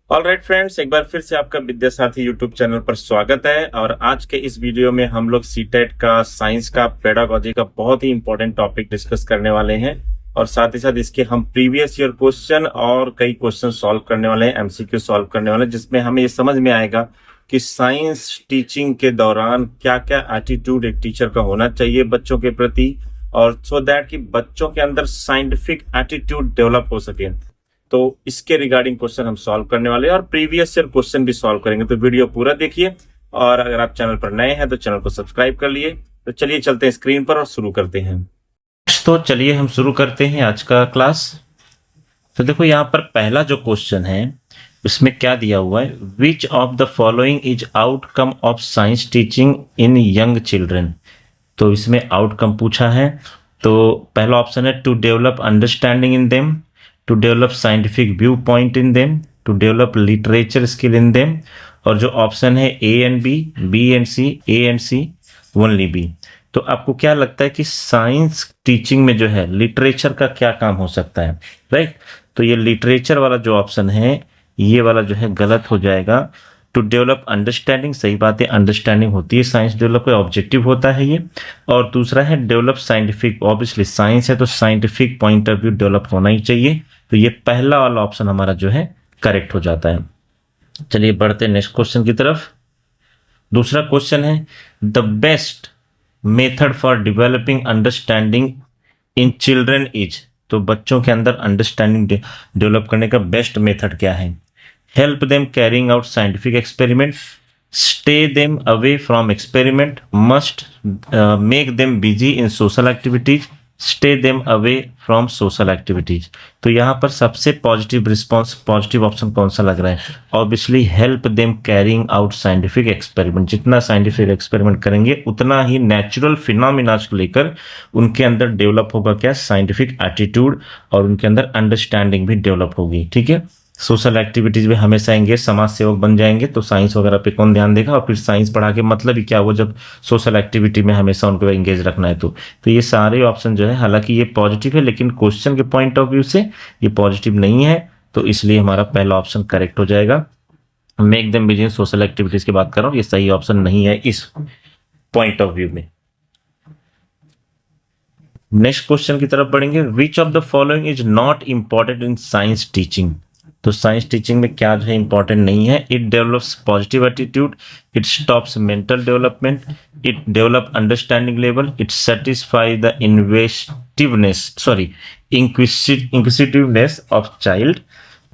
Alright friends, एक बार फिर से आपका विद्या साथी यूट्यूब चैनल पर स्वागत है। और आज के इस वीडियो में हम लोग सीटेट का साइंस का पेडागोजी का बहुत ही इंपॉर्टेंट टॉपिक डिस्कस करने वाले हैं। और साथ ही साथ इसके हम प्रीवियस ईयर क्वेश्चन और कई क्वेश्चन सॉल्व करने वाले हैं, एमसीक्यू सॉल्व करने वाले हैं, जिसमें हमें ये समझ में आएगा कि साइंस टीचिंग के दौरान क्या क्या एटीट्यूड एक टीचर का होना चाहिए बच्चों के प्रति, और सो दैट कि बच्चों के अंदर साइंटिफिक एटीट्यूड डेवलप हो सके। तो इसके रिगार्डिंग क्वेश्चन हम सॉल्व करने वाले हैं और प्रीवियस ईयर क्वेश्चन भी सॉल्व करेंगे। तो वीडियो पूरा देखिए, और अगर आप चैनल पर नए हैं तो चैनल को सब्सक्राइब कर लिए। तो चलिए चलते हैं स्क्रीन पर और शुरू करते हैं। तो चलिए हम शुरू करते हैं आज का क्लास। तो देखो यहाँ पर पहला जो क्वेश्चन है उसमें क्या दिया हुआ है, which of the following is outcome of science teaching in young children. तो इसमें आउटकम पूछा है। तो पहला ऑप्शन है to develop understanding in them, to develop scientific viewpoint in them, to develop literature skill in them, और जो option है A and B and C, A and C, only B। तो आपको क्या लगता है कि साइंस टीचिंग में जो है लिटरेचर का क्या काम हो सकता है, राइट? तो ये लिटरेचर वाला जो ऑप्शन है ये वाला जो है गलत हो जाएगा। टू डेवलप अंडरस्टैंडिंग, सही बात है, अंडरस्टैंडिंग होती है साइंस डेवलप का, ऑब्जेक्टिव होता है ये। और दूसरा है डेवलप साइंटिफिक, ऑब्वियसली साइंस है तो scientific point of view develop होना ही चाहिए। तो ये पहला वाला ऑप्शन हमारा जो है करेक्ट हो जाता है। चलिए बढ़ते हैं नेक्स्ट क्वेश्चन की तरफ। दूसरा क्वेश्चन है the best method for developing understanding in children is. तो बच्चों के अंदर अंडरस्टैंडिंग डेवलप करने का बेस्ट मेथड क्या है? Help them carrying out scientific experiment, stay them away from experiment, must make them busy in social activities, stay them away from social activities. तो यहाँ पर सबसे पॉजिटिव रिस्पॉन्स, पॉजिटिव ऑप्शन कौन सा लग रहा है? Obviously help them carrying out scientific experiment. जितना साइंटिफिक एक्सपेरिमेंट करेंगे उतना ही नेचुरल फिनोमिना को लेकर उनके अंदर डेवलप होगा क्या? साइंटिफिक एटीट्यूड, और उनके अंदर अंडरस्टैंडिंग भी डेवलप होगी। ठीक है, सोशल एक्टिविटीज में हमेशा एंगेज, समाज सेवक बन जाएंगे तो साइंस वगैरह पे कौन ध्यान देगा? और फिर साइंस पढ़ा के मतलब ही क्या वो जब सोशल एक्टिविटी में हमेशा उनको एंगेज रखना है। तो ये सारे ऑप्शन जो है, हालांकि ये पॉजिटिव है लेकिन क्वेश्चन के पॉइंट ऑफ व्यू से ये पॉजिटिव नहीं है, तो इसलिए हमारा पहला ऑप्शन करेक्ट हो जाएगा। Make them busy in social activities की बात कर रहा हूँ, ये सही ऑप्शन नहीं है इस पॉइंट ऑफ व्यू में। नेक्स्ट क्वेश्चन की तरफ बढ़ेंगे। Which of the following is not important in science teaching. तो साइंस टीचिंग में क्या जो है इंपॉर्टेंट नहीं है? It develops positive attitude, it stops mental development, it develop understanding level, it satisfy the inquisitiveness of child.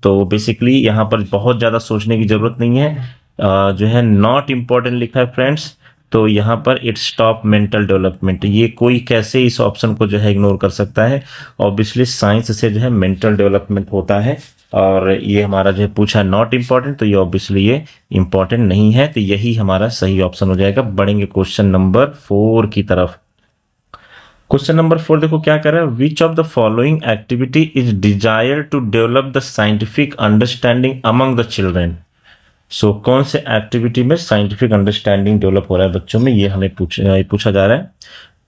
तो basically यहाँ पर बहुत ज्यादा सोचने की जरूरत नहीं है। जो है नॉट इंपॉर्टेंट लिखा है फ्रेंड्स, तो यहाँ पर इट स्टॉप मेंटल डेवलपमेंट। ये कोई कैसे इस ऑप्शन को जो है इग्नोर कर सकता है? ऑब्वियसली साइंस से जो है मेंटल डेवलपमेंट होता है, और ये हमारा जो है पूछा नॉट इंपॉर्टेंट, तो ये ऑब्वियसली ये इंपॉर्टेंट नहीं है, तो यही हमारा सही ऑप्शन हो जाएगा। बढ़ेंगे क्वेश्चन नंबर 4 की तरफ। क्वेश्चन नंबर 4 देखो क्या कर रहा है, which of the following activity is desire to develop the scientific understanding among the children. So कौन से एक्टिविटी में साइंटिफिक अंडरस्टैंडिंग डेवलप हो रहा है बच्चों में, ये हमें पूछा जा रहा है।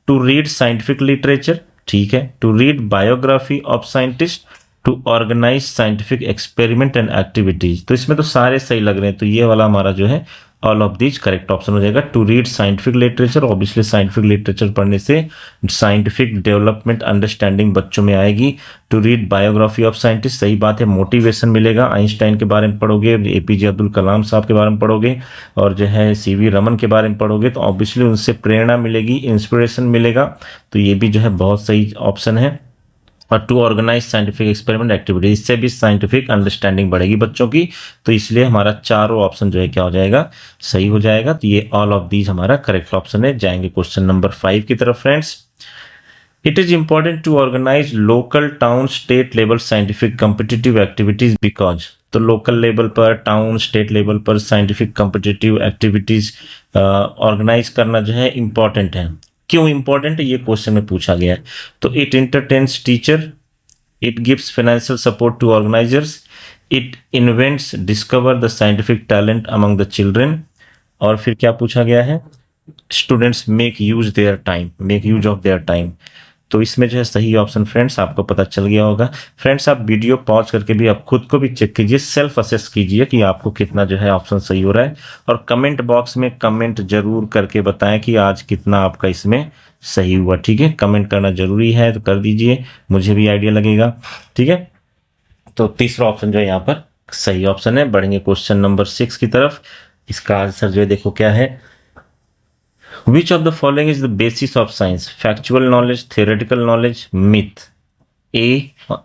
टू रीड साइंटिफिक लिटरेचर, ठीक है, to read biography of scientist, to organise scientific experiment and activities. तो इसमें तो सारे सही लग रहे हैं, तो ये वाला हमारा जो है all of these correct option हो जाएगा। To read scientific literature, obviously scientific literature पढ़ने से साइंटिफिक डेवलपमेंट अंडरस्टैंडिंग बच्चों में आएगी। To read biography of scientist, सही बात है, मोटिवेशन मिलेगा। आइंस्टाइन के बारे में पढ़ोगे, एपीजे अब्दुल कलाम साहब के बारे में पढ़ोगे, और जो है सीवी रमन के बारे में पढ़ोगे, तो ऑब्वियसली उनसे प्रेरणा मिलेगी, इंस्पिरेशन मिलेगा। तो ये भी जो है बहुत सही ऑप्शन है। और to organise scientific experiment activity, इससे भी साइंटिफिक अंडरस्टैंडिंग बढ़ेगी बच्चों की। तो इसलिए हमारा चारों ऑप्शन जो है क्या हो जाएगा, सही हो जाएगा। तो ये ऑल ऑफ दीज हमारा करेक्ट ऑप्शन है। जाएंगे क्वेश्चन नंबर 5 की तरफ friends. It is important to organise local, town, state level scientific competitive activities because. तो लोकल लेवल पर, टाउन, स्टेट लेवल पर साइंटिफिक कॉम्पिटिटिव एक्टिविटीज ऑर्गेनाइज करना जो है इंपॉर्टेंट है। क्यों इंपॉर्टेंट है ये क्वेश्चन में पूछा गया है। तो it entertains teacher, it gives financial support to organisers, it invents discover the scientific talent among the children, और फिर क्या पूछा गया है, students make use of their time. तो इसमें जो है सही ऑप्शन फ्रेंड्स आपको पता चल गया होगा। फ्रेंड्स आप वीडियो पॉज करके भी आप खुद को भी चेक कीजिए, सेल्फ असेस कीजिए कि आपको कितना जो है ऑप्शन सही हो रहा है, और कमेंट बॉक्स में कमेंट जरूर करके बताएं कि आज कितना आपका इसमें सही हुआ। ठीक है, कमेंट करना जरूरी है तो कर दीजिए, मुझे भी आइडिया लगेगा। ठीक है, तो तीसरा ऑप्शन जो है यहाँ पर सही ऑप्शन है। बढ़ेंगे क्वेश्चन नंबर 6 की तरफ। इसका आंसर जो है देखो क्या है। Which of the following is the basis of science? Factual knowledge, theoretical knowledge, myth? A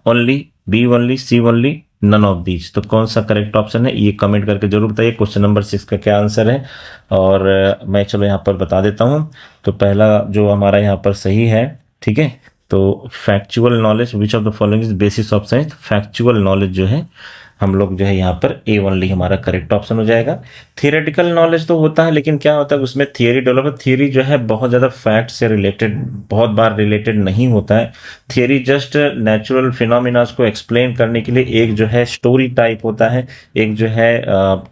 only, B only, C only, none of these। तो कौन सा करेक्ट ऑप्शन है ये कमेंट करके जरूर बताइए। क्वेश्चन नंबर 6 का क्या आंसर है, और मैं चलो यहाँ पर बता देता हूँ। तो पहला जो हमारा यहाँ पर सही है, ठीक है, तो factual knowledge, which of the following is basis of science, factual knowledge जो है हम लोग जो है यहाँ पर ए ओनली हमारा करेक्ट ऑप्शन हो जाएगा। थियोरेटिकल नॉलेज तो होता है, लेकिन क्या होता है उसमें थियरी डेवलप, थियरी जो है बहुत ज़्यादा फैक्ट से रिलेटेड बहुत बार रिलेटेड नहीं होता है। थियरी जस्ट नेचुरल फिनोमिनास को एक्सप्लेन करने के लिए एक जो है स्टोरी टाइप होता है, एक जो है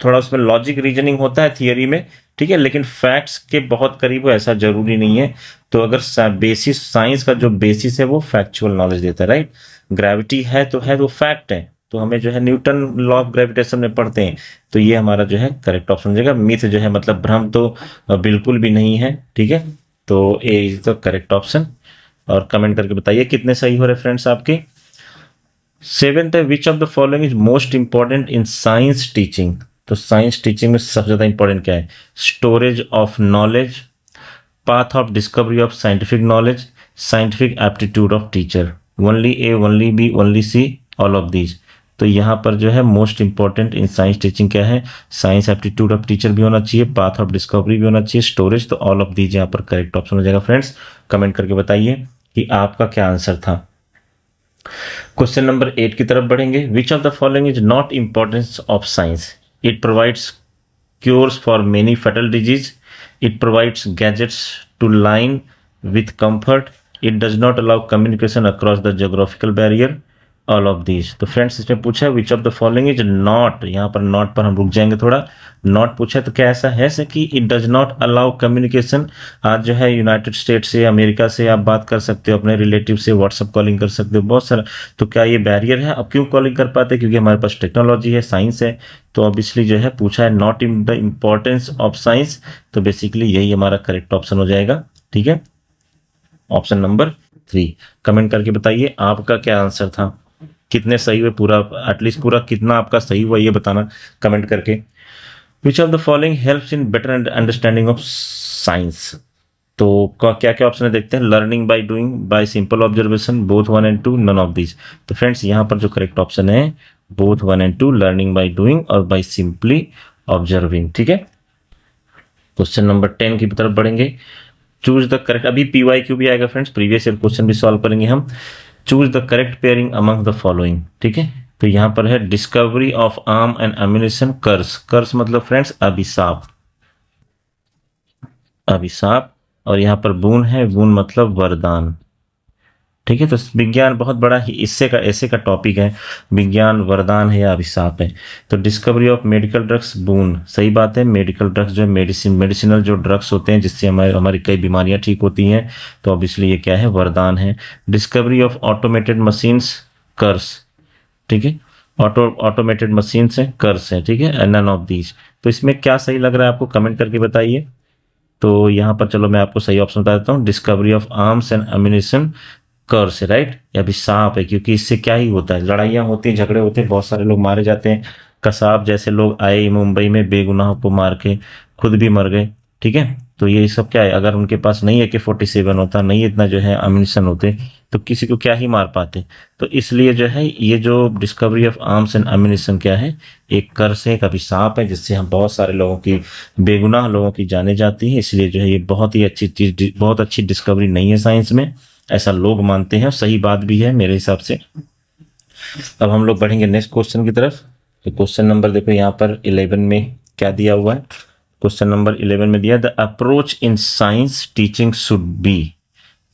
थोड़ा उसमें लॉजिक रीजनिंग होता है थियरी में, ठीक है, लेकिन फैक्ट्स के बहुत करीब हो ऐसा जरूरी नहीं है। तो अगर बेसिस साइंस का जो बेसिस है वो फैक्चुअल नॉलेज देता है, राइट। ग्रेविटी है तो फैक्ट है, तो हमें जो है न्यूटन लॉ ऑफ ग्रेविटेशन में पढ़ते हैं, तो ये हमारा जो है करेक्ट ऑप्शन हो जाएगा। मिथ जो है मतलब भ्रम तो बिल्कुल भी नहीं है, ठीक है, तो ए इज द करेक्ट ऑप्शन। और कमेंट करके बताइए कितने सही हो रहे फ्रेंड्स आपके। 7th है, which of the following is most important in science teaching. तो साइंस टीचिंग में सबसे ज्यादा इंपॉर्टेंट क्या है? Storage of knowledge, path of discovery of scientific knowledge, scientific aptitude of teacher. Only A, only B, only C, all of these. तो यहाँ पर जो है most important in science teaching क्या है? साइंस एप्टीट्यूड ऑफ टीचर भी होना चाहिए, पाथ ऑफ डिस्कवरी भी होना चाहिए, स्टोरेज, तो ऑल ऑफ दीज यहाँ पर करेक्ट ऑप्शन हो जाएगा। फ्रेंड्स कमेंट करके बताइए कि आपका क्या आंसर था। क्वेश्चन नंबर 8 की तरफ बढ़ेंगे। Which of the following is not importance of science? It provides cures for many fatal disease, it provides gadgets to line with comfort, it does not allow communication across the geographical barrier, all of these। तो friends इसमें पूछा है which of the following is not, यहाँ पर not पर हम रुक जाएंगे थोड़ा। नॉट पूछा तो क्या ऐसा है कि it does not allow communication. आज जो है यूनाइटेड स्टेट से, अमेरिका से आप बात कर सकते हो, अपने रिलेटिव से व्हाट्सअप कॉलिंग कर सकते हो, बहुत सारा। तो क्या ये बैरियर है? अब क्यों कॉलिंग कर पाते हैं? क्योंकि हमारे पास टेक्नोलॉजी है, साइंस है। तो ऑब्वियसली जो है पूछा है not in the importance of science, तो बेसिकली यही हमारा करेक्ट ऑप्शन हो जाएगा। ठीक है, ऑप्शन नंबर 3। कमेंट करके बताइए आपका क्या आंसर था, कितने सही हुए, पूरा एटलीस्ट पूरा कितना आपका सही हुआ ये बताना कमेंट करके। Which of the following helps in better understanding of science? तो क्या क्या ऑप्शन है देखते हैं। Learning by doing, by simple observation, both 1 and 2, none of these. तो फ्रेंड्स यहाँ पर जो करेक्ट ऑप्शन है both 1 and 2, learning by doing और बाय सिंपली ऑब्जर्विंग। ठीक है, क्वेश्चन नंबर 10 की तरफ बढ़ेंगे। चूज द करेक्ट, अभी PYQ भी आएगा फ्रेंड्स, प्रीवियस ईयर क्वेश्चन भी सॉल्व करेंगे हम। Choose the correct pairing among the following. ठीक है, तो यहां पर है discovery of arm and ammunition, curse. Curse मतलब फ्रेंड्स अभिशाप, अभिशाप, और यहां पर बून है, बून मतलब वरदान। ठीक है, तो विज्ञान बहुत बड़ा ही इससे का ऐसे का टॉपिक है, विज्ञान वरदान है या अभिशाप है। तो डिस्कवरी ऑफ मेडिकल ड्रग्स, बून, सही बात है। मेडिकल ड्रग्स जो है मेडिसिनल जो ड्रग्स होते हैं जिससे हमारी कई बीमारियां ठीक होती हैं, तो ऑब्वियसली ये क्या है? वरदान है। डिस्कवरी ऑफ ऑटोमेटेड मशीन्स, कर्स। ठीक है, ऑटोमेटेड मशीन्स है, कर्स है। ठीक है, नन ऑफ दीज। तो इसमें क्या सही लग रहा है आपको कमेंट करके बताइए। तो यहाँ पर चलो मैं आपको सही ऑप्शन बता देता हूँ, discovery of arms and ammunition, curse है, राइट। या अभिशाप है, क्योंकि इससे क्या ही होता है, लड़ाइयाँ होती हैं, झगड़े होते हैं, बहुत सारे लोग मारे जाते हैं। कसाब जैसे लोग आए मुंबई में बेगुनाह को मार के, खुद भी मर गए। ठीक है, तो ये सब क्या है, अगर उनके पास नहीं AK-47 होता, नहीं इतना जो है अम्युनिशन होते, तो किसी को क्या ही मार पाते। तो इसलिए जो है ये जो डिस्कवरी ऑफ आर्म्स एंड अम्युनिशन क्या है, एक कर्स है, एक अभिशाप है, जिससे हम बहुत सारे लोगों की, बेगुनाह लोगों की जाने जाती है। इसलिए जो है ये बहुत ही अच्छी चीज, बहुत अच्छी डिस्कवरी नहीं है साइंस में, ऐसा लोग मानते हैं, सही बात भी है मेरे हिसाब से। अब हम लोग बढ़ेंगे नेक्स्ट क्वेश्चन की तरफ। तो क्वेश्चन नंबर देखो यहाँ पर 11 में क्या दिया हुआ है। क्वेश्चन नंबर 11 में दिया, the approach in science teaching should be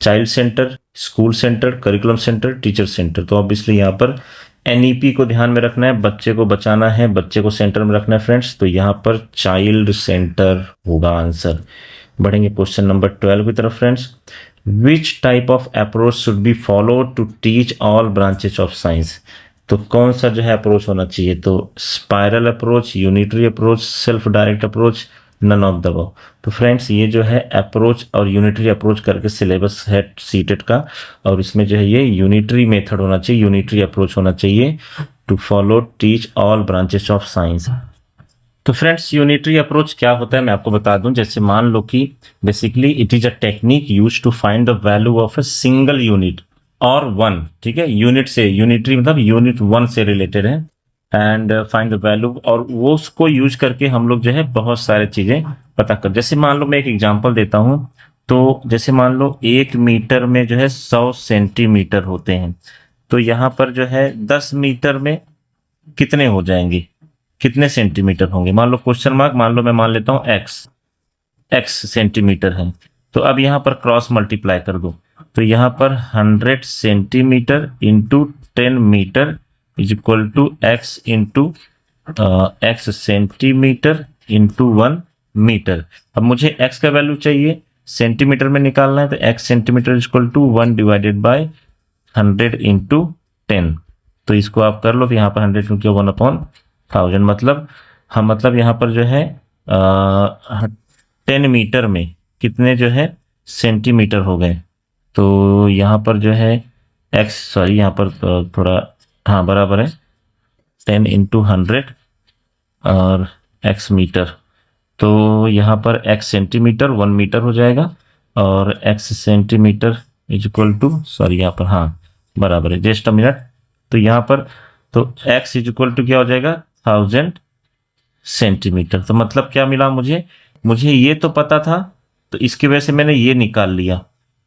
child centre, school centre, curriculum centre, teacher centre. तो ऑब्वियसली यहाँ पर NEP को ध्यान में रखना है, बच्चे को बचाना है, बच्चे को सेंटर में रखना है फ्रेंड्स, तो यहाँ पर चाइल्ड सेंटर होगा आंसर। बढ़ेंगे क्वेश्चन नंबर 12 की तरफ friends. Which type of approach should be follow to teach all branches of science. तो कौन सा जो है अप्रोच होना चाहिए, तो spiral approach, unitary approach, self direct approach, none of the above. तो फ्रेंड्स ये जो है अप्रोच और यूनिटरी अप्रोच करके सिलेबस है सीटेट का, और इसमें जो है ये यूनिटरी मेथड होना चाहिए, यूनिटरी अप्रोच होना चाहिए to follow teach all branches of science. तो फ्रेंड्स यूनिटरी अप्रोच क्या होता है मैं आपको बता दूं। जैसे मान लो कि basically it is a technique use to find the value of a single unit और वन, ठीक है, यूनिट से, यूनिटरी मतलब यूनिट वन से रिलेटेड है, एंड फाइंड द वैल्यू, और वो उसको यूज करके हम लोग जो है बहुत सारे चीजें पता कर। जैसे मान लो मैं एक एग्जांपल देता हूं, तो जैसे मान लो 1 मीटर में जो है 100 सेंटीमीटर होते हैं, तो यहाँ पर जो है 10 मीटर में कितने हो जाएंगे, कितने सेंटीमीटर होंगे। मान लो क्वेश्चन मार्क, मान लो मैं मान लेता हूं एक्स सेंटीमीटर है, तो अब यहाँ पर क्रॉस मल्टीप्लाई कर दो, तो यहाँ पर 100 centimetre into 10 metre is equal to x into x centimetre into 1 metre. अब मुझे एक्स का वैल्यू चाहिए, सेंटीमीटर में निकालना है, तो x centimetre is equal to 1 divided by 100 into 10। तो इसको आप कर लो, तो यहाँ पर 100 क्योंकि 1/1000, मतलब हम मतलब यहाँ पर जो है 10 मीटर में कितने जो है सेंटीमीटर हो गए। तो यहाँ पर जो है एक्स, सॉरी यहाँ पर थोड़ा, हाँ बराबर है 10 इंटू 100 और एक्स मीटर, तो यहाँ पर एक्स सेंटीमीटर 1 मीटर हो जाएगा, और x centimetre is equal to, sorry यहाँ पर हाँ बराबर है, जस्ट अ मिनट, तो यहाँ पर तो एक्स इज इक्वल टू क्या हो जाएगा 1000 सेंटीमीटर। तो मतलब क्या मिला मुझे ये तो पता था, तो इसकी वजह से मैंने ये निकाल लिया,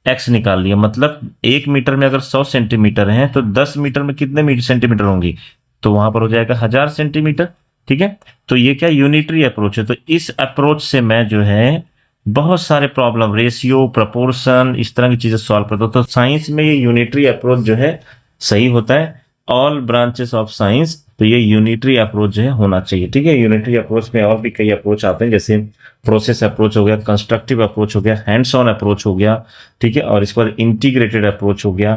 एक्स निकाल लिया, मतलब 1 मीटर में अगर 100 सेंटीमीटर है तो 10 मीटर में कितने सेंटीमीटर होंगे, तो वहां पर हो जाएगा 1000 सेंटीमीटर, ठीक है। तो ये क्या यूनिटरी अप्रोच है। तो इस अप्रोच से मैं जो है बहुत सारे प्रॉब्लम, रेशियो, प्रपोर्शन, इस तरह की चीजें सॉल्व करता हूं। तो साइंस में ये यूनिटरी अप्रोच जो है सही होता है, ऑल ब्रांचेस ऑफ साइंस, तो ये यूनिटरी अप्रोच जो है होना चाहिए, ठीक है। यूनिटरी अप्रोच में और भी कई अप्रोच आते हैं, जैसे प्रोसेस अप्रोच हो गया, कंस्ट्रक्टिव अप्रोच हो गया, हैंड्स ऑन अप्रोच हो गया, ठीक है, और इसके बाद इंटीग्रेटेड अप्रोच हो गया।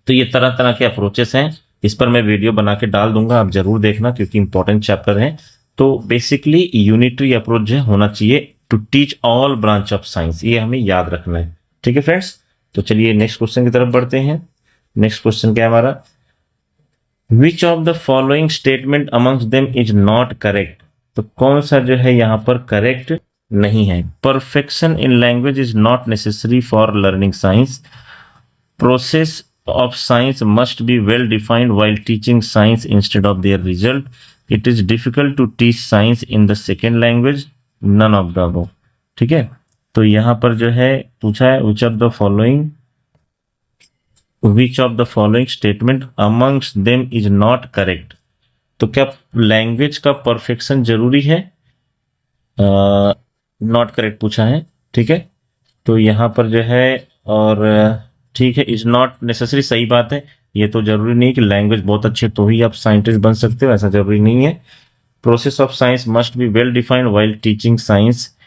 तो ये तरह तरह के अप्रोचेस हैं, इस पर मैं वीडियो बना के डाल दूंगा, आप जरूर देखना क्योंकि इंपॉर्टेंट चैप्टर है। तो बेसिकली यूनिटरी अप्रोच जो होना चाहिए to teach all branch of science, ये हमें याद रखना है, ठीक है फ्रेंड्स। तो चलिए नेक्स्ट क्वेश्चन की तरफ बढ़ते हैं। नेक्स्ट क्वेश्चन क्या है हमारा, विच of the following statement amongst them is not correct. तो कौन सा जो है यहाँ पर करेक्ट नहीं है। Perfection in language is not necessary for learning science. Process of science must be well defined while teaching science instead of their result. It is difficult to teach science in the second language. None of the above. ठीक है, तो यहाँ पर जो है पूछा है which of the following statement amongst them is not correct. तो क्या लैंग्वेज का परफेक्शन जरूरी है, नॉट करेक्ट पूछा है, ठीक है। तो यहाँ पर जो है, और ठीक है, इज नॉट नेसेसरी, सही बात है, ये तो जरूरी नहीं कि लैंग्वेज बहुत अच्छे तो ही आप साइंटिस्ट बन सकते हो, ऐसा जरूरी नहीं है। Process of science must be well defined while teaching science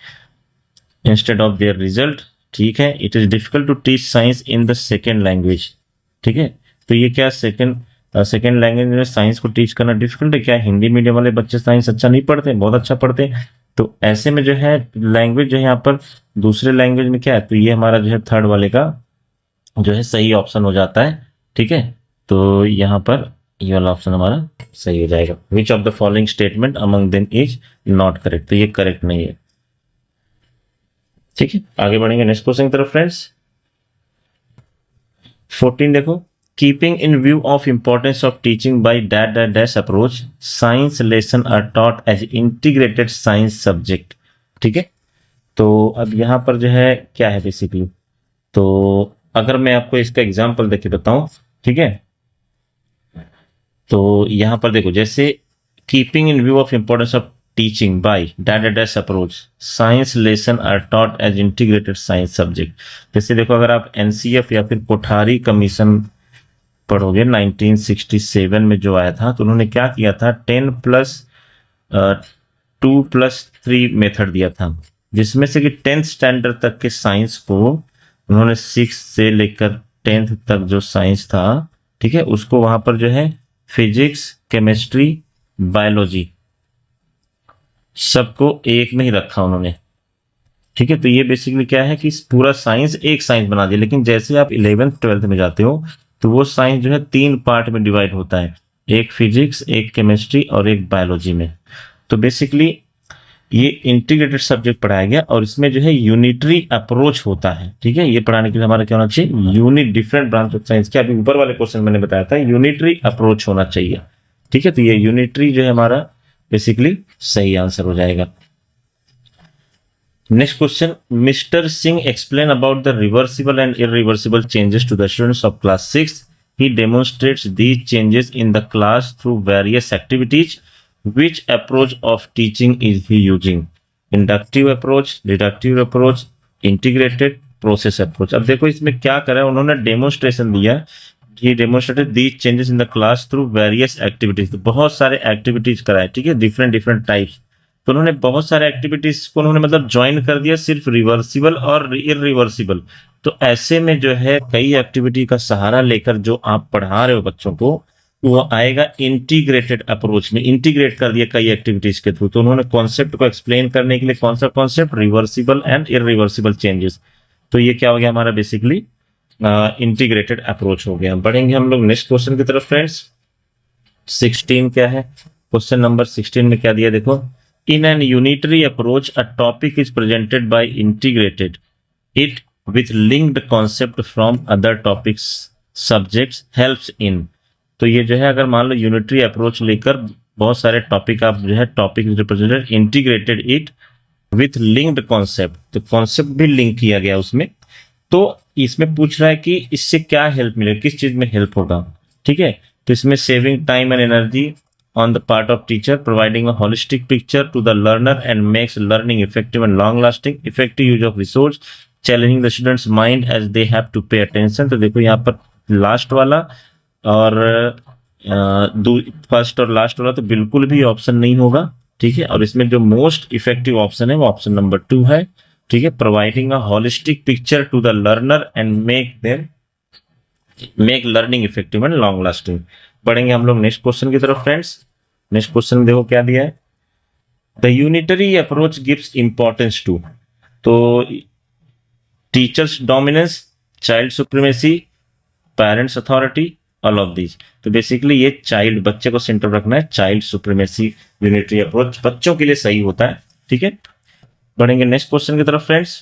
instead of their result, ठीक है। It is difficult to teach science in the second language, ठीक है। तो ये क्या सेकेंड लैंग्वेज में साइंस को टीच करना डिफिकल्ट है क्या। हिंदी मीडियम वाले बच्चे साइंस अच्छा नहीं पढ़ते, बहुत अच्छा पढ़ते हैं। तो ऐसे में जो है लैंग्वेज जो है यहाँ पर दूसरे लैंग्वेज में क्या है, तो ये हमारा जो है थर्ड वाले का जो है सही ऑप्शन हो जाता है, ठीक है। तो यहाँ पर ये वाला ऑप्शन हमारा सही हो जाएगा। विच of the following statement among them is not correct, तो ये करेक्ट नहीं है, ठीक है। आगे बढ़ेंगे नेक्स्ट क्वेश्चन की तरफ फ्रेंड्स। 14 देखो, keeping in view of importance of teaching by dash approach, science lesson are taught as integrated science subject, ठीक है। तो अब यहाँ पर जो है क्या है बेसिकली, तो अगर मैं आपको इसका एग्जाम्पल देके बताऊं, ठीक है, तो यहां पर देखो, जैसे keeping in view of importance of teaching by dash approach, science lesson are taught as integrated science subject. जैसे देखो, अगर आप एनसीएफ या फिर कोठारी कमीशन पढ़ोगे 1967 में जो आया था, तो उन्होंने क्या किया था, 10+2+3 मेथड दिया था, जिसमें से कि 10th स्टैंडर्ड तक के साइंस को उन्होंने 6 से लेकर 10th तक जो साइंस था, ठीक है, उसको वहां पर जो है फिजिक्स, केमिस्ट्री, बायोलॉजी सबको एक में ही रखा उन्होंने, ठीक है। तो ये बेसिकली क्या है कि पूरा साइंस एक साइंस बना दिया। लेकिन जैसे आप 11th 12th में जाते हो तो वो साइंस जो है 3 पार्ट में डिवाइड होता है, एक फिजिक्स, एक केमिस्ट्री और एक बायोलॉजी में। तो बेसिकली ये इंटीग्रेटेड सब्जेक्ट पढ़ाया गया और इसमें जो है यूनिटरी अप्रोच होता है, ठीक है। ये पढ़ाने के लिए हमारा क्या होना चाहिए, unit different branch of science के, अभी ऊपर वाले क्वेश्चन मैंने बताया था यूनिटरी अप्रोच होना चाहिए, ठीक है। तो ये यूनिटरी जो है हमारा बेसिकली सही आंसर हो जाएगा। Next question, mister Singh explain about the reversible and irreversible changes to the students of class 6. He demonstrates these changes in the class through various activities. Which approach of teaching is he using? Inductive approach, deductive approach, integrated process approach. अब देखो इसमें क्या करा है, उन्होंने demonstration दिया। He demonstrated these changes in the class through various activities. तो बहुत सारे एक्टिविटीज कराए, ठीक है, डिफरेंट टाइप्स। तो उन्होंने बहुत सारे एक्टिविटीज को उन्होंने मतलब ज्वाइन कर दिया, सिर्फ रिवर्सिबल और इरिवर्सिबल। तो ऐसे में जो है कई एक्टिविटी का सहारा लेकर जो आप पढ़ा रहे हो बच्चों को, वो आएगा इंटीग्रेटेड अप्रोच में, इंटीग्रेट कर दिया कई एक्टिविटीज के थ्रू। तो उन्होंने कॉन्सेप्ट को एक्सप्लेन करने के लिए कौन सा concept, reversible and irreversible changes. तो ये क्या हो गया हमारा बेसिकली इंटीग्रेटेड अप्रोच हो गया। बढ़ेंगे हम लोग नेक्स्ट क्वेश्चन की तरफ फ्रेंड्स। 16 क्या है, क्वेश्चन नंबर 16 में क्या दिया देखो, in an unitary approach a topic is presented by integrated it with linked concept from other topics subjects helps in। तो ये जो है अगर मान लो यूनिटरी अप्रोच लेकर बहुत सारे टॉपिक आप जो है topic represented integrated it with linked concept, तो कॉन्सेप्ट भी लिंक किया गया उसमें। तो इसमें पूछ रहा है कि इससे क्या हेल्प मिलेगा, किस चीज में हेल्प होगा, ठीक है। तो इसमें saving time and energy on the part of teacher, providing a holistic picture to the learner and makes learning effective and long lasting, effective use of resource, challenging the students mind as they have to pay attention। तो देखो यहाँ पर last वाला और first और last वाला तो बिल्कुल भी ऑप्शन नहीं होगा, ठीक है। और इसमें जो मोस्ट इफेक्टिव ऑप्शन है वो ऑप्शन नंबर 2 है, ठीक है, providing a holistic picture to the learner and make learning effective and long lasting. बढ़ेंगे हम लोग नेक्स्ट क्वेश्चन की तरफ फ्रेंड्स। नेक्स्ट क्वेश्चन देखो क्या दिया है, the unitary approach gives importance to, तो teachers dominance, child supremacy, parents authority, all of these. तो बेसिकली ये चाइल्ड, बच्चे को सेंटर रखना है, चाइल्ड सुप्रीमेसी यूनिटरी अप्रोच बच्चों के लिए सही होता है, ठीक है। बढ़ेंगे नेक्स्ट क्वेश्चन की तरफ फ्रेंड्स।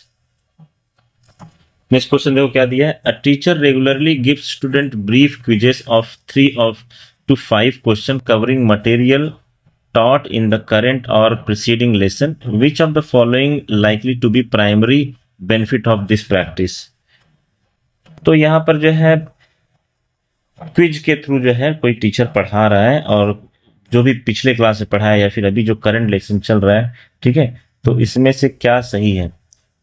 नेक्स्ट क्वेश्चन देखो क्या दिया है, a teacher regularly gives student brief quizzes of 3 to 5 question covering material taught in the current or preceding lesson. Which of the following likely to be primary benefit of this practice? तो यहाँ पर जो है quiz के through जो है कोई teacher पढ़ा रहा है और जो भी पिछले क्लास में पढ़ा है या फिर अभी जो करंट लेसन चल रहा है, ठीक है, तो इसमें से क्या सही है।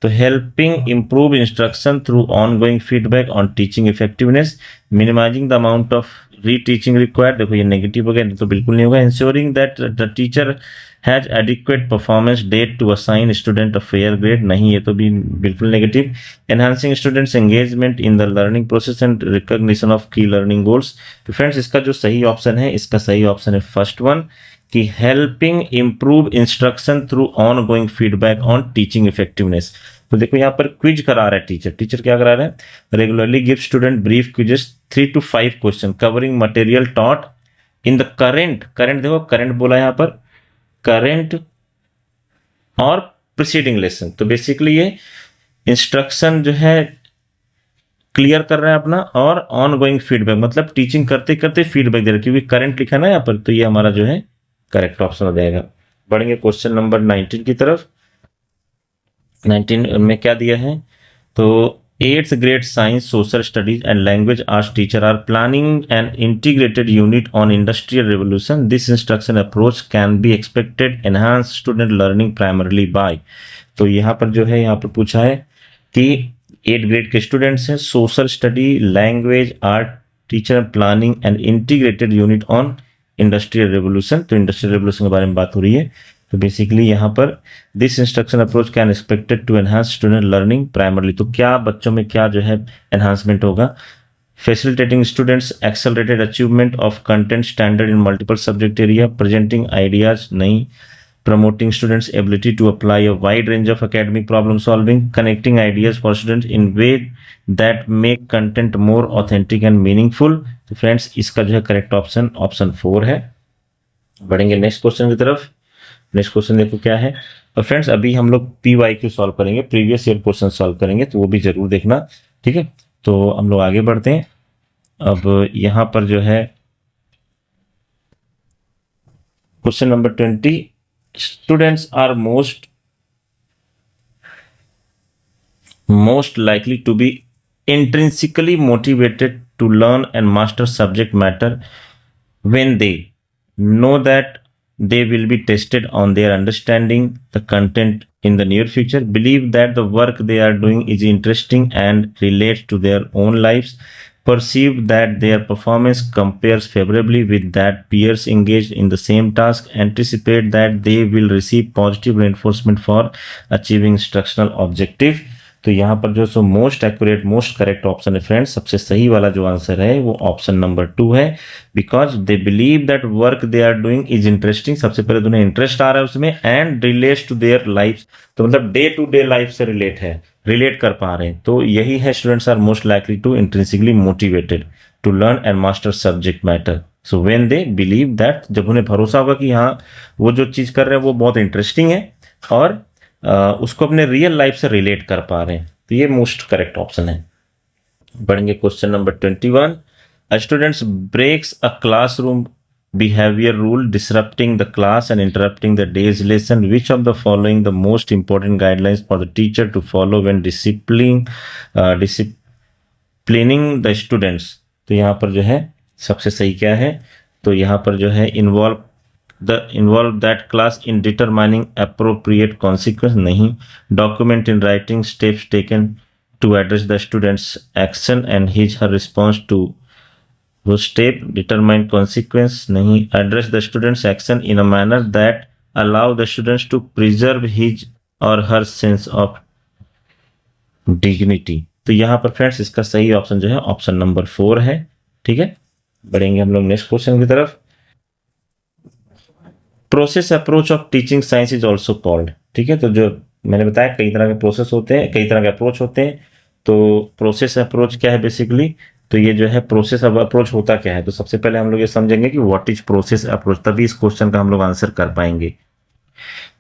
तो helping improve instruction through ongoing feedback on teaching effectiveness, minimising the amount of reteaching required, देखो ये नेगेटिव हो गया, तो बिल्कुल नहीं होगा। Ensuring that the teacher has adequate performance data to assign student a fair grade, नहीं ये तो भी बिल्कुल negative. Enhancing students engagement in the learning process and recognition of key learning goals. तो फ्रेंड्स इसका जो सही ऑप्शन है, इसका सही ऑप्शन है फर्स्ट वन, कि helping improve instruction through ongoing feedback on teaching effectiveness. तो देखो यहाँ पर क्विज करा रहा है टीचर क्या करा रहा है, regularly give student brief quizzes 3 to 5 question covering material taught in the current देखो करंट बोला यहाँ पर, करंट और प्रीसीडिंग लेसन। तो बेसिकली ये इंस्ट्रक्शन जो है क्लियर कर रहा है अपना, और ऑन गोइंग फीडबैक मतलब टीचिंग करते करते फीडबैक दे रहा है, क्योंकि करंट लिखा ना यहाँ पर, तो ये हमारा जो है करेक्ट ऑप्शन हो जाएगा। बढ़ेंगे क्वेश्चन नंबर 19 की तरफ। 19 में क्या दिया है, तो 8th grade science, social studies and language arts teacher are planning an integrated unit on industrial revolution. This instruction approach can be expected enhance student learning primarily by। तो यहाँ पर जो है यहाँ पर पूछा है कि 8th grade के स्टूडेंट्स हैं, social study, language art teacher planning and integrated unit on industrial revolution. तो इंडस्ट्रियल रेवोल्यूशन के बारे में बात हो रही है। तो तो बेसिकली यहाँ पर this instruction approach can expected to enhance student learning primarily, तो क्या बच्चों में क्या जो है एनहांसमेंट होगा, facilitating students accelerated achievement of content standard in multiple subject area, presenting ideas नहीं, promoting students ability to apply a wide range of academic problem solving, connecting ideas for students in way that make content more authentic and meaningful। तो friends इसका जो है correct option option 4 है। बढ़ेंगे next question की तरफ। Next question देखो क्या है। और फ्रेंड्स अभी हम लोग PYQ सॉल्व करेंगे, प्रीवियस ईयर क्वेश्चन सॉल्व करेंगे, तो वो भी जरूर देखना, ठीक है। तो हम लोग आगे बढ़ते हैं। अब यहां पर जो है question number 20, students are most likely to be intrinsically motivated to learn and master subject matter when they know that they will be tested on their understanding the content in the near future, believe that the work they are doing is interesting and relates to their own lives, perceive that their performance compares favorably with that peers engaged in the same task, anticipate that they will receive positive reinforcement for achieving instructional objective। तो यहाँ पर जो so most accurate most correct option है friends, सबसे सही वाला जो answer है वो ऑप्शन नंबर 2 है। Because they believe that work they are doing is interesting, सबसे पहले तो उन्हें इंटरेस्ट आ रहा है उसमें, and relates to their life, तो मतलब डे टू डे लाइफ से रिलेट कर पा रहे हैं। तो यही है students are most likely to intrinsically motivated to learn and master subject matter. So when they believe that, जब उन्हें भरोसा होगा कि हाँ वो जो चीज कर रहे हैं वो बहुत इंटरेस्टिंग है और उसको अपने रियल लाइफ से रिलेट कर पा रहे हैं, तो ये मोस्ट करेक्ट ऑप्शन है। बढ़ेंगे question number 21, a students breaks a classroom behavior rule disrupting the class and interrupting the day's lesson, which of the following the most important guidelines for the teacher to follow when disciplining the students। तो यहाँ पर जो है सबसे सही क्या है, तो यहाँ पर जो है involve that class in determining appropriate consequence नहीं, document in writing steps taken to address the student's action and his her response to वो स्टेप, डिटरमाइन कॉन्सिक्वेंस नहीं, address the students action in a manner that allow the students to preserve his or her sense of dignity. तो यहाँ पर friends इसका सही option जो है option number 4 है, ठीक है। बढ़ेंगे हम लोग नेक्स्ट क्वेश्चन की तरफ। Process approach of teaching science is also called, ठीक है। तो जो मैंने बताया कई तरह के प्रोसेस होते हैं, कई तरह के अप्रोच होते हैं। तो प्रोसेस अप्रोच क्या है बेसिकली, तो ये जो है प्रोसेस अप्रोच होता क्या है, तो सबसे पहले हम लोग ये समझेंगे कि व्हाट इज प्रोसेस अप्रोच, तभी इस क्वेश्चन का हम लोग आंसर कर पाएंगे।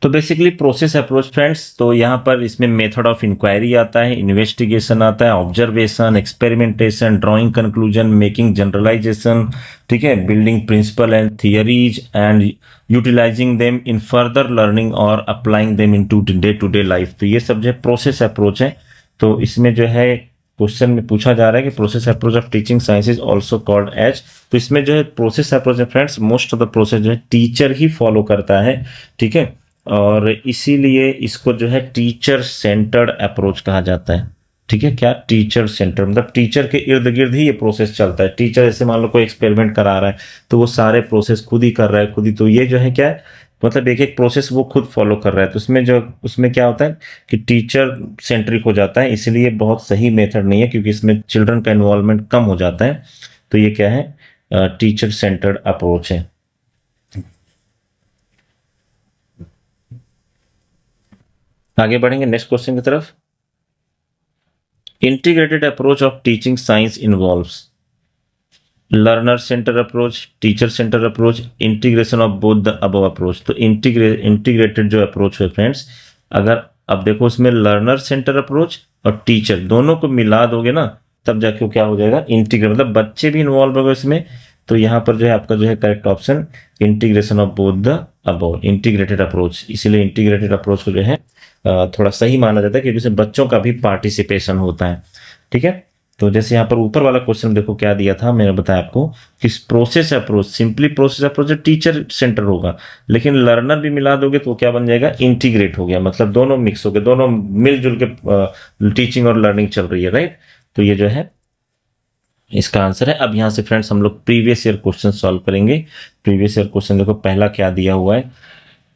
तो बेसिकली प्रोसेस अप्रोच फ्रेंड्स, तो यहाँ पर इसमें मेथड ऑफ इंक्वायरी आता है, इन्वेस्टिगेशन आता है, observation, experimentation, drawing conclusion, making generalisation, ठीक है, building principle and theories and utilising them in further learning और applying them in to day life. तो ये सब जो है प्रोसेस अप्रोच है। तो इसमें जो है क्वेश्चन में पूछा जा रहा है कि process approach of teaching science is also called as, तो इसमें जो है प्रोसेस अप्रोच है friends, most of the process जो है टीचर ही फॉलो करता है, ठीक है। और इसीलिए इसको जो है टीचर सेंटर्ड अप्रोच कहा जाता है, ठीक है। क्या टीचर सेंटर, मतलब टीचर के इर्द गिर्द ही ये प्रोसेस चलता है। टीचर जैसे मान लो कोई एक्सपेरिमेंट करा रहा है तो वो सारे प्रोसेस खुद ही कर रहा है, खुद ही। तो ये जो है क्या है, मतलब एक एक प्रोसेस वो खुद फॉलो कर रहा है। तो उसमें क्या होता है कि टीचर सेंट्रिक हो जाता है, इसलिए बहुत सही मेथड नहीं है, क्योंकि इसमें चिल्ड्रन का इन्वॉल्वमेंट कम हो जाता है। तो ये क्या है, टीचर सेंटर्ड अप्रोच है। आगे बढ़ेंगे नेक्स्ट क्वेश्चन की तरफ। Integrated approach of teaching science involves learner centre approach, teacher centre approach, integration of both the above approach. तो इंटीग्रेटेड जो अप्रोच है फ्रेंड्स, अगर अब देखो इसमें लर्नर सेंटर अप्रोच और टीचर दोनों को मिला दोगे ना, तब जाके क्या हो जाएगा इंटीग्रेट, मतलब बच्चे भी इन्वॉल्व होंगे इसमें। तो यहाँ पर जो है आपका जो है correct option integration of both the above, integrated approach. इसीलिए इंटीग्रेटेड अप्रोच को जो है थोड़ा सही माना जाता है, क्योंकि इसमें बच्चों का भी पार्टिसिपेशन होता है, ठीक है। तो जैसे यहाँ पर ऊपर वाला क्वेश्चन देखो क्या दिया था, मैंने बताया आपको कि process approach, simply process approach teacher centre होगा, लेकिन लर्नर भी मिला दोगे तो क्या बन जाएगा, इंटीग्रेट हो गया, मतलब दोनों मिक्स हो गए, दोनों मिलजुल के टीचिंग और लर्निंग चल रही है, राइट। तो ये जो है इसका आंसर है। अब यहाँ से फ्रेंड्स हम लोग प्रीवियस ईयर क्वेश्चन सॉल्व करेंगे। प्रीवियस ईयर क्वेश्चन देखो पहला क्या दिया हुआ है,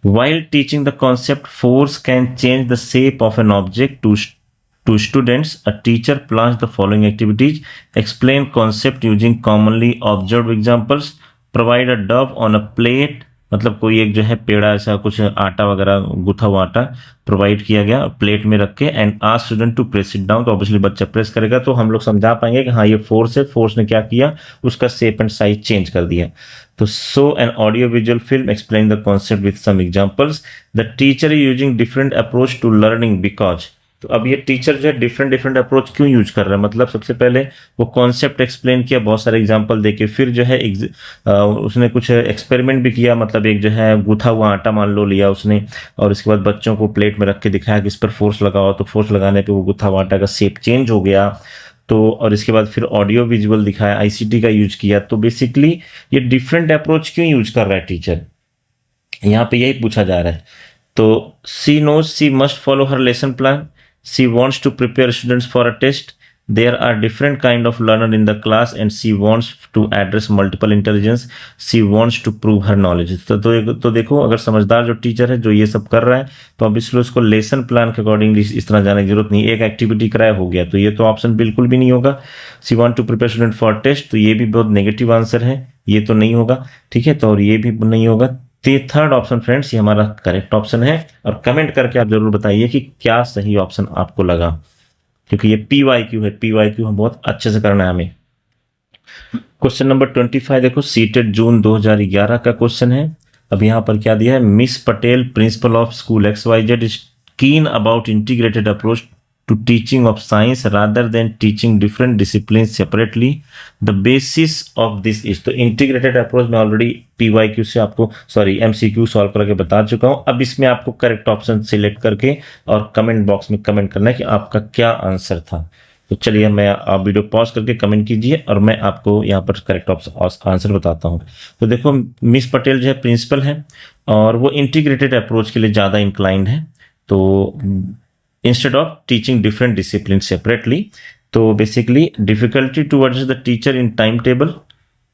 While teaching the concept, force can change the shape of an object to students. A teacher plans the following activities: explain concept using commonly observed examples, provide a dough on a plate, मतलब कोई एक जो है पेड़ा ऐसा कुछ आटा वगैरह गुथा हुआ आटा प्रोवाइड किया गया प्लेट में रख के, and ask student to press it down, तो ऑब्वियसली बच्चा प्रेस करेगा तो हम लोग समझा पाएंगे कि हाँ ये फोर्स है, फोर्स ने क्या किया, उसका शेप एंड साइज चेंज कर दिया। तो show an audio visual film, explain the concept with some examples. The teacher is using different approach to learning because, तो अब ये टीचर जो है डिफरेंट अप्रोच क्यों यूज कर रहा है, मतलब सबसे पहले वो कॉन्सेप्ट एक्सप्लेन किया बहुत सारे एग्जांपल देके, फिर जो है उसने कुछ एक्सपेरिमेंट भी किया, मतलब एक जो है गूथा हुआ आटा मान लो लिया उसने, और उसके बाद बच्चों को प्लेट में रख के दिखाया कि इस पर फोर्स लगाओ, तो फोर्स लगाने पे वो गूथा हुआ आटा का शेप चेंज हो गया। तो और इसके बाद फिर ऑडियो विजुअल दिखाया, आईसीटी का यूज किया। तो बेसिकली ये डिफरेंट अप्रोच क्यों यूज कर रहा है टीचर, यहाँ पे यही पूछा जा रहा है। तो she knows she must follow her lesson plan, she wants to prepare students for a test, there are different kind of learner in the class and she wants to address multiple intelligence, she wants to prove her knowledge। तो देखो अगर समझदार जो teacher है जो ये सब कर रहा है तो ऑब्वियसली उसको लेसन प्लान के अकॉर्डिंगली इस तरह जाने की जरूरत नहीं, एक एक्टिविटी कराया हो गया, तो ये तो ऑप्शन बिल्कुल भी नहीं होगा। She want to prepare student for test, तो ये भी बहुत नेगेटिव आंसर है, ये तो नहीं होगा, ठीक है, तो और ये भी नहीं होगा। थर्ड ऑप्शन फ्रेंड्स ये हमारा करेक्ट ऑप्शन है, और कमेंट करके आप जरूर बताइए कि क्या सही ऑप्शन आपको लगा, क्योंकि ये PYQ है, PYQ हम बहुत अच्छे से करना है हमें। क्वेश्चन नंबर 25 देखो, सीटेड जून 2011 का क्वेश्चन है। अब यहाँ पर क्या दिया है, miss Patel principle of school XYZ is keen about integrated approach to teaching of science rather than teaching different disciplines separately. The basis of this is, तो integrated approach में ऑलरेडी PYQ से आपको MCQ सॉल्व करके बता चुका हूँ। अब इसमें आपको करेक्ट ऑप्शन सिलेक्ट करके और कमेंट बॉक्स में कमेंट करना है कि आपका क्या आंसर था। तो चलिए मैं आप वीडियो पॉज करके कमेंट कीजिए और मैं आपको यहाँ पर करेक्ट आंसर बताता हूँ। तो देखो मिस पटेल जो है प्रिंसिपल है और वो इंटीग्रेटेड अप्रोच के लिए ज़्यादा इंक्लाइंड है, तो instead of teaching different disciplines separately, तो basically difficulty to adjust the teacher in timetable,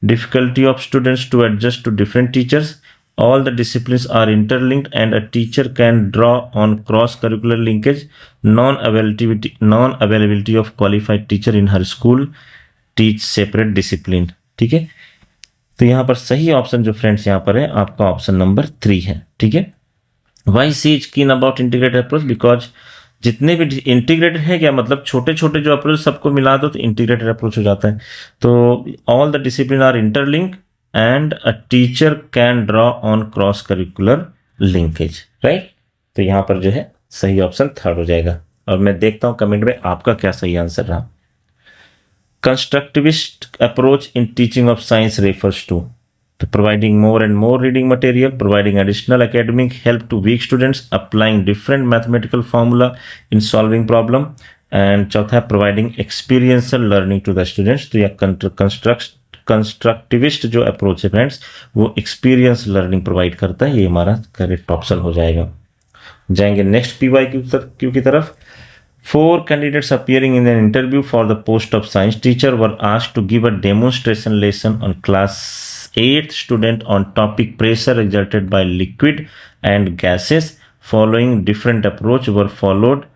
difficulty of students to adjust to different teachers, all the disciplines are interlinked and a teacher can draw on cross curricular linkage, non availability of qualified teacher in her school, teach separate discipline। ठीक है, तो यहाँ पर सही option जो friends यहाँ पर है आपका ऑप्शन नंबर 3 है। ठीक है, why she is keen about integrated approach, because जितने भी इंटीग्रेटेड है क्या मतलब छोटे छोटे जो अप्रोच सबको मिला दो तो इंटीग्रेटेड अप्रोच हो जाता है। तो all the discipline are interlink and a teacher can draw on cross curricular linkage, right. तो यहाँ पर जो है सही ऑप्शन 3 हो जाएगा, और मैं देखता हूँ कमेंट में आपका क्या सही आंसर रहा। Constructivist approach in teaching of science refers to, तो providing more and more reading material, providing additional academic help to weak students, applying different mathematical formula in solving problem, and चौथा providing experiential learning to the students। तो यह constructivist जो approach है friends वो experience learning provide करता है, ये हमारा करेक्ट ऑप्शन हो जाएगा। जाएंगे नेक्स्ट PYQ की तरफ। 4 candidates appearing in an interview for the post of science teacher were asked to give a demonstration lesson on class 8th student on topic pressure exerted by liquid and gases. Following different approach were followed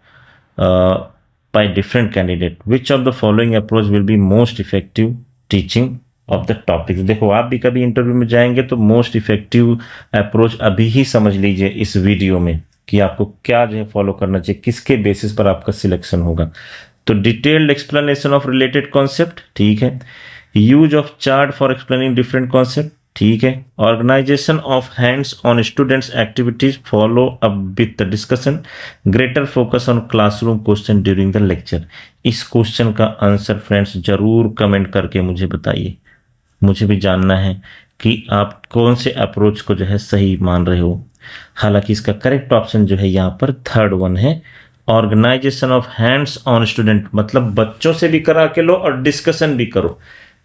by different candidate. Which of the following approach will be most effective teaching of the topic? देखो आप भी कभी interview में जाएंगे तो most effective approach अभी ही समझ लीजिए इस वीडियो में कि आपको क्या जो है फॉलो करना चाहिए, किसके बेसिस पर आपका सिलेक्शन होगा। तो detailed explanation of related concept, ठीक है। Use of chart for explaining different concept, ठीक है। Organisation of hands on students activities, follow up with the discussion, greater focus on classroom question during the lecture. इस question का answer friends जरूर comment करके मुझे बताइए, मुझे भी जानना है कि आप कौन से अप्रोच को जो है सही मान रहे हो। हालांकि इसका करेक्ट ऑप्शन जो है यहाँ पर 3rd वन है, organisation of hands on student, मतलब बच्चों से भी करा के लो और डिस्कशन भी करो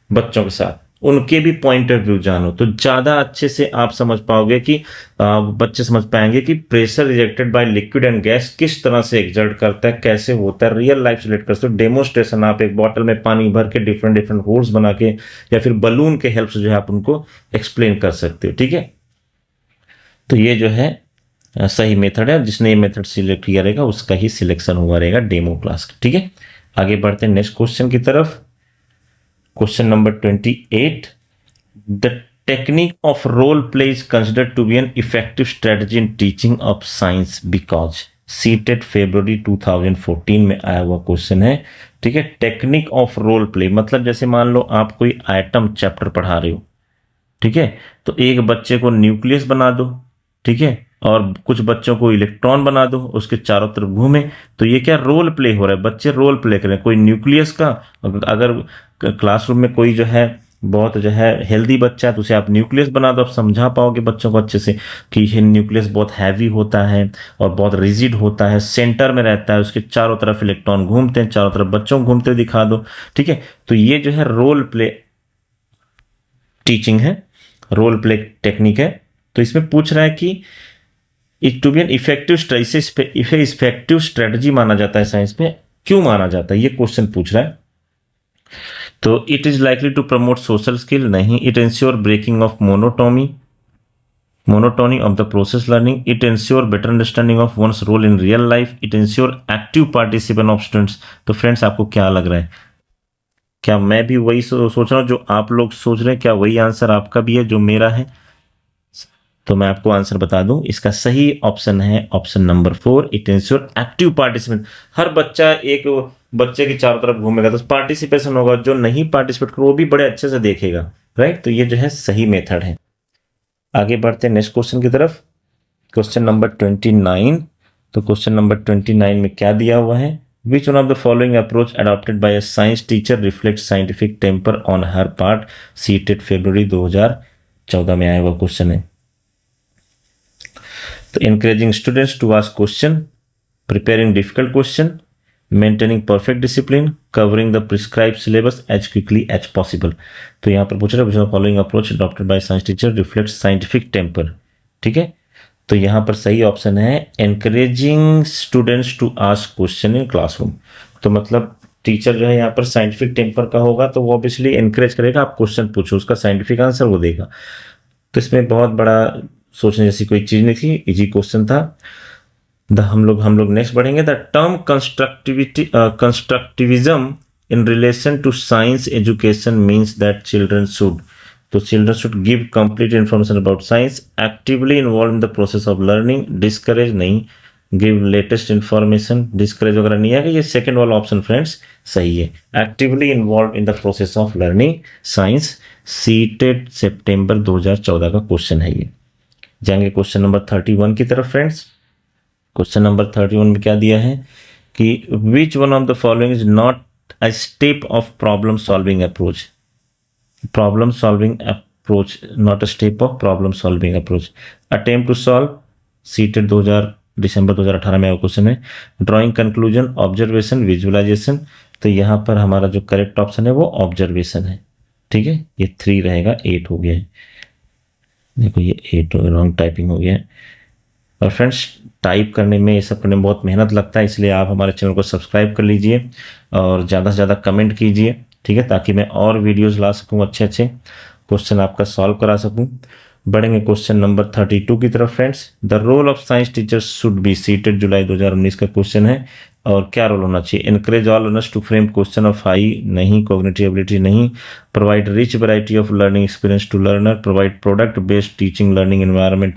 बच्चों के साथ, उनके भी पॉइंट ऑफ व्यू जानो, तो ज़्यादा अच्छे से आप समझ पाओगे कि बच्चे समझ पाएंगे कि pressure rejected by liquid and gas किस तरह से एग्जर्ट करता है, कैसे होता है, रियल लाइफ से रिलेट कर सकते हो। डेमोस्ट्रेशन आप एक बॉटल में पानी भर के डिफरेंट होल्स बना के या फिर बलून के हेल्प से जो है आप उनको एक्सप्लेन कर सकते हो। ठीक है, तो ये जो है सही मेथड है। जिसने ये मेथड सिलेक्ट किया रहेगा उसका ही सिलेक्शन हुआ रहेगा डेमो क्लास का। ठीक है, आगे बढ़ते हैं नेक्स्ट क्वेश्चन की तरफ। Question number 28, the technique of role play is considered to be an effective strategy in teaching of science because. CTET फरवरी 2014 में आया हुआ क्वेश्चन है। ठीक है, टेक्निक ऑफ रोल प्ले मतलब जैसे मान लो आप कोई आइटम चैप्टर पढ़ा रहे हो, ठीक है, तो एक बच्चे को न्यूक्लियस बना दो, ठीक है, और कुछ बच्चों को इलेक्ट्रॉन बना दो, उसके चारों तरफ घूमे, तो ये क्या रोल प्ले हो रहा है, बच्चे रोल प्ले करें। कोई न्यूक्लियस का, अगर क्लासरूम में कोई जो है बहुत जो है हेल्दी बच्चा है तो उसे आप न्यूक्लियस बना दो, आप समझा पाओगे बच्चों को अच्छे से कि ये न्यूक्लियस बहुत हैवी होता है और बहुत रिजिड होता है, सेंटर में रहता है, उसके चारों तरफ इलेक्ट्रॉन घूमते हैं, चारों तरफ बच्चों को घूमते दिखा दो। ठीक है, तो ये जो है रोल प्ले टीचिंग है, रोल प्ले टेक्निक है। तो इसमें पूछ रहा है कि it to be an effective strategy माना जाता है साइंस में, क्यों माना जाता है, ये क्वेश्चन पूछ रहा है। तो it is likely to promote social skill, नहीं। It ensure breaking of monotony of the process learning, it ensure better understanding of one's role in real life, it ensure active participation of students. तो friends आपको क्या लग रहा है, क्या मैं भी वही सोच रहा हूं जो आप लोग सोच रहे हैं, क्या वही आंसर आपका भी है जो मेरा है? तो मैं आपको आंसर बता दूं, इसका सही ऑप्शन है option number 4, it ensure active participation. हर बच्चा एक बच्चे की चारों तरफ घूमेगा तो पार्टिसिपेशन होगा, जो नहीं पार्टिसिपेट कर वो भी बड़े अच्छे से देखेगा, राइट। तो ये जो है सही मेथड है। आगे बढ़ते हैं नेक्स्ट क्वेश्चन की तरफ, क्वेश्चन नंबर 29। तो क्वेश्चन नंबर 29 में क्या दिया हुआ है, which one of the following approach adopted by a science teacher reflect scientific temper on her part. CTET फरवरी 2014 में आया हुआ क्वेश्चन है। तो encouraging students to ask question, preparing difficult question, maintaining perfect discipline, covering the prescribed syllabus as quickly as possible। तो यहाँ पर पूछ रहा है following approach adopted by science teacher reflect scientific temper. ठीक है, तो यहाँ पर सही ऑप्शन है encouraging students to ask question in classroom. तो मतलब टीचर जो है यहाँ पर साइंटिफिक टेम्पर का होगा तो वो ऑब्वियसली एनकरेज करेगा, आप क्वेश्चन पूछो, उसका साइंटिफिक आंसर वो देगा। तो इसमें बहुत बड़ा सोचने जैसी कोई चीज नहीं थी, इजी क्वेश्चन था। हम लोग नेक्स्ट बढ़ेंगे। The term constructivism in relation to science education means that children should give complete information about science, actively involve in the process of learning, discourage नहीं, गिव लेटेस्ट इंफॉर्मेशन, डिस्करेज वगैरह नहीं है। ये second वाला option friends सही है, actively involve in the process of learning science. CTET सितंबर 2014 का क्वेश्चन है ये। जाएंगे क्वेश्चन नंबर 31 की तरफ फ्रेंड्स। क्वेश्चन नंबर 31 में क्या दिया है कि which one of the following is not a step of problem solving approach. Problem solving approach, not a step of problem solving approach. Attempt to solve, CTET दिसंबर 2018 में question है। Drawing conclusion, observation, visualisation. तो यहाँ पर हमारा जो correct option है वो ऑब्जर्वेशन है। ठीक है, ये 3 रहेगा, 8 हो गया है। देखो ये 8 रॉन्ग टाइपिंग हो गया है। और फ्रेंड्स टाइप करने में, ये सब करने में बहुत मेहनत लगता है, इसलिए आप हमारे चैनल को सब्सक्राइब कर लीजिए और ज़्यादा से ज़्यादा कमेंट कीजिए, ठीक है, ताकि मैं और वीडियोस ला सकूं, अच्छे अच्छे क्वेश्चन आपका सॉल्व करा सकूं। बढ़ेंगे क्वेश्चन नंबर 32 की तरफ friends. The role of science teachers should be, CTET जुलाई 2019 का क्वेश्चन है। और क्या रोल होना चाहिए, encourage all learners to frame question of high, नहीं, कॉग्निटिव एबिलिटी नहीं, provide rich variety of learning experience to learner, provide product based teaching learning environment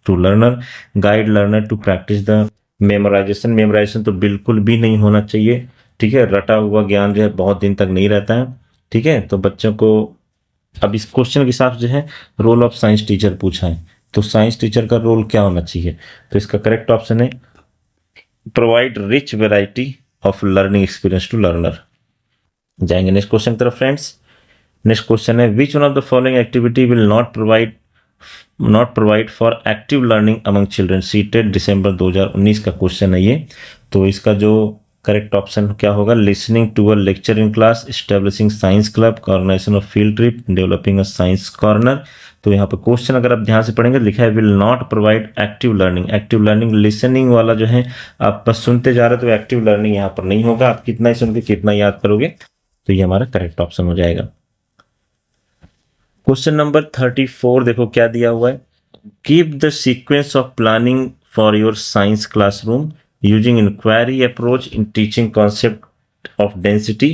to learner, guide learner to practise the memorisation. Memorisation तो बिल्कुल भी नहीं होना चाहिए, ठीक है, रटा हुआ ज्ञान जो है बहुत दिन तक नहीं रहता है, ठीक है। तो बच्चों को अब इस क्वेश्चन के हिसाब से जो है रोल ऑफ साइंस टीचर पूछा है, तो साइंस टीचर का रोल क्या होना चाहिए, तो इसका करेक्ट ऑप्शन है provide rich variety of learning experience to learner. जाएंगे नेक्स्ट क्वेश्चन की तरफ फ्रेंड्स। नेक्स्ट क्वेश्चन है which one of the following activity will not provide for active learning among children. CTET दिसंबर 2019 का क्वेश्चन है ये। तो इसका जो करेक्ट ऑप्शन क्या होगा, listening to a lecture in class, establishing science club, organisation of field trip, developing a science corner. तो यहाँ पर क्वेश्चन अगर आप ध्यान से पढ़ेंगे लिखा है will not provide active learning. Active learning listening वाला जो है आप बस सुनते जा रहे हो, तो एक्टिव लर्निंग यहाँ पर नहीं होगा, आप कितना ही सुन के कितना याद करोगे। तो ये हमारा करेक्ट ऑप्शन हो जाएगा। क्वेश्चन नंबर 34 देखो क्या दिया हुआ है, keep the sequence of planning for your science classroom using inquiry approach in teaching concept of density।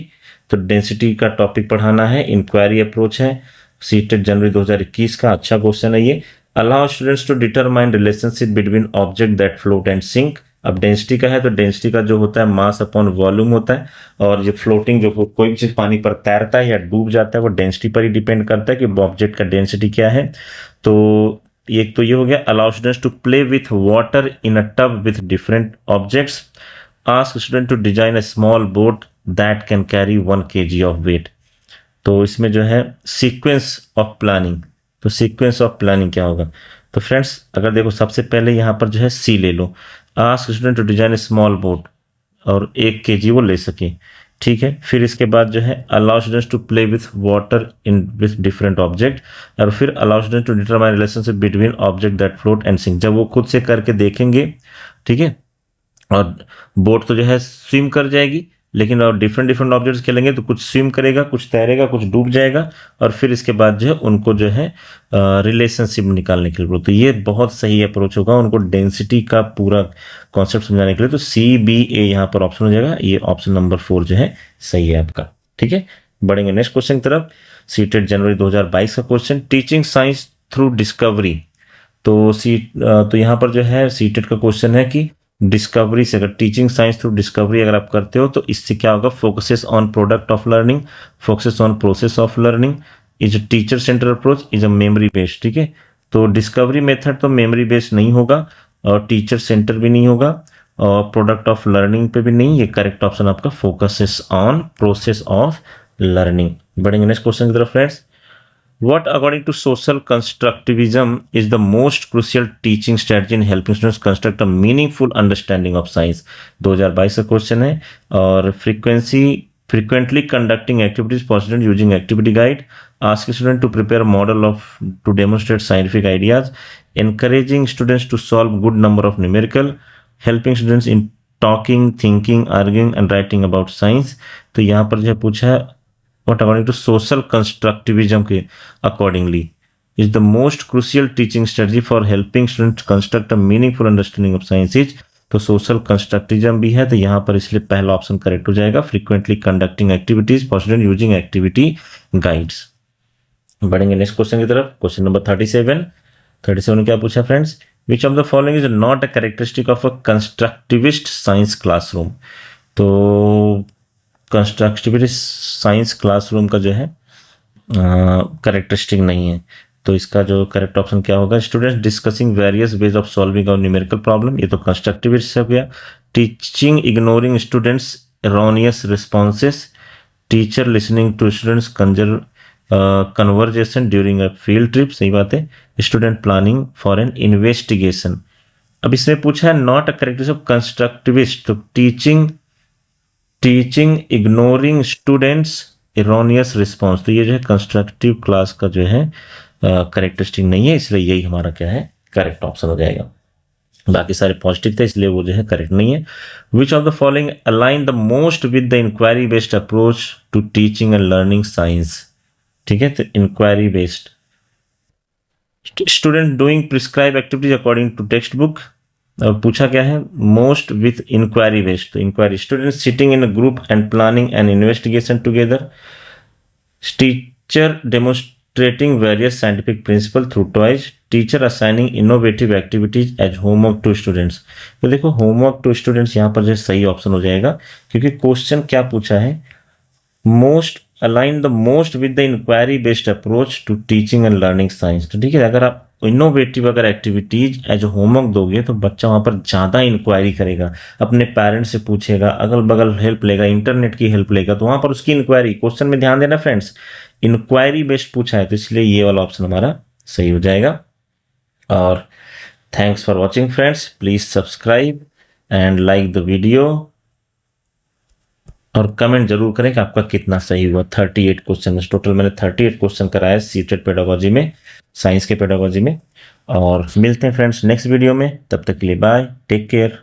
तो डेंसिटी का टॉपिक पढ़ाना है, इंक्वायरी अप्रोच है, सीटेट जनवरी 2021 का। अच्छा क्वेश्चन है ये। Allow students to determine relationship between object that float and sink. अब डेंसिटी का है तो डेंसिटी का जो होता है मास अपॉन वॉल्यूम होता है, और ये फ्लोटिंग जो कोई भी चीज पानी पर तैरता है या डूब जाता है वो डेंसिटी पर ही डिपेंड करता है कि ऑब्जेक्ट का डेंसिटी क्या है। तो एक तो ये हो गया। Allow students to play with water in a tub with different objects. Ask student to design a small boat that can carry 1 kg of weight. तो इसमें जो है सीक्वेंस ऑफ प्लानिंग, तो सीक्वेंस ऑफ प्लानिंग क्या होगा? तो friends अगर देखो सबसे पहले यहाँ पर जो है सी ले लो। Ask student to design a small boat, और 1 kg वो ले सके, ठीक है। फिर इसके बाद जो है allow students to play with water in with different object, और फिर allow student to determine relationship between object that float and sink. जब वो खुद से करके देखेंगे, ठीक है, और बोट तो जो है स्विम कर जाएगी, लेकिन और डिफरेंट ऑब्जेक्ट्स खेलेंगे तो कुछ स्विम करेगा, कुछ तैरेगा, कुछ डूब जाएगा, और फिर इसके बाद जो है उनको जो है रिलेशनशिप निकालने के लिए। तो ये बहुत सही अप्रोच होगा उनको डेंसिटी का पूरा कॉन्सेप्ट समझाने के लिए। तो CBA यहाँ पर ऑप्शन हो जाएगा, ये ऑप्शन नंबर 4 जो है सही है आपका, ठीक है। बढ़ेंगे नेक्स्ट क्वेश्चन की तरफ। सीटेट जनवरी 2022 का question, teaching science through discovery. तो यहाँ पर जो है सीटेट का क्वेश्चन है कि डिस्कवरी से, अगर टीचिंग साइंस थ्रू डिस्कवरी अगर आप करते हो तो इससे क्या होगा? Focuses on product of learning, focuses on process of learning, is a teacher centre approach, is a memory based, ठीक है। तो डिस्कवरी मेथड तो मेमोरी बेस्ड नहीं होगा, और टीचर सेंटर भी नहीं होगा, और प्रोडक्ट ऑफ लर्निंग पे भी नहीं। ये करेक्ट ऑप्शन आपका focuses on process of learning. बढ़ेंगे नेक्स्ट क्वेश्चन की तरफ friends. What, according to social constructivism, is the most crucial teaching strategy in helping students construct a meaningful understanding of science? 2022 का question है। और frequently conducting activities for students using activity guide, ask student to prepare a model to demonstrate scientific ideas, encouraging students to solve good number of numerical, helping students in talking, thinking, arguing and writing about science। तो यहाँ पर जो पूछा है what according to social constructivism के accordingly is the most crucial teaching strategy for helping students construct a meaningful understanding of science is। तो social constructivism भी है, तो यहाँ पर इसलिए पहला ऑप्शन करेक्ट हो जाएगा, frequently conducting activities for students using activity guides। बढ़ेंगे नेक्स्ट क्वेश्चन की तरफ। क्वेश्चन नंबर 37 क्या पूछा friends? Which of the following is not a characteristic of a constructivist science classroom. तो कंस्ट्रक्टिविस्ट साइंस क्लासरूम का जो है करेक्टरिस्टिक नहीं है, तो इसका जो करेक्ट ऑप्शन क्या होगा? Students discussing various ways of solving of numerical problem, ये तो कंस्ट्रक्टिविस्ट हो गया। Teaching ignoring students erroneous responses, teacher listening to students conversation during a field trip, सही बात है। Student planning for an investigation. अब इसमें पूछा है not a characteristic of constructivist, तो teaching ignoring students erroneous response, तो ये जो है कंस्ट्रक्टिव क्लास का जो है करेक्टरिस्टिक नहीं है, इसलिए यही हमारा क्या है करेक्ट ऑप्शन हो जाएगा। बाकी सारे पॉजिटिव थे इसलिए वो जो है करेक्ट नहीं है। Which of the following align the most with the inquiry based approach to teaching and learning science, ठीक है। तो inquiry based, student doing prescribe activities according to text book. पूछा क्या है? मोस्ट विथ इंक्वायरी बेस्ड, तो inquiry, students sitting in a group and planning an investigation together, teacher demonstrating various scientific principle through toys, teacher assigning innovative activities as homework to students. तो देखो homework to students यहाँ पर जो सही option हो जाएगा, क्योंकि क्वेश्चन क्या पूछा है? Most align the most with the inquiry based approach to teaching and learning science. तो ठीक है, अगर आप इनोवेटिव अगर एक्टिविटीज एज होमवर्क दोगे तो बच्चा वहां पर ज्यादा इंक्वायरी करेगा, अपने पेरेंट्स से पूछेगा, अगल बगल हेल्प लेगा, इंटरनेट की हेल्प लेगा, तो वहां पर उसकी इंक्वायरी। क्वेश्चन में ध्यान देना फ्रेंड्स, इंक्वायरी बेस्ड पूछा है, तो इसलिए ये वाला ऑप्शन हमारा सही हो जाएगा। और thanks for watching friends, please subscribe and like the video, और कमेंट जरूर करें कि आपका कितना सही हुआ। 38 क्वेश्चन, टोटल मैंने 38 क्वेश्चन कराया सीटेट पेडागोजी में, साइंस के पेडागोजी में। और मिलते हैं फ्रेंड्स नेक्स्ट वीडियो में, तब तक के लिए बाय, टेक केयर।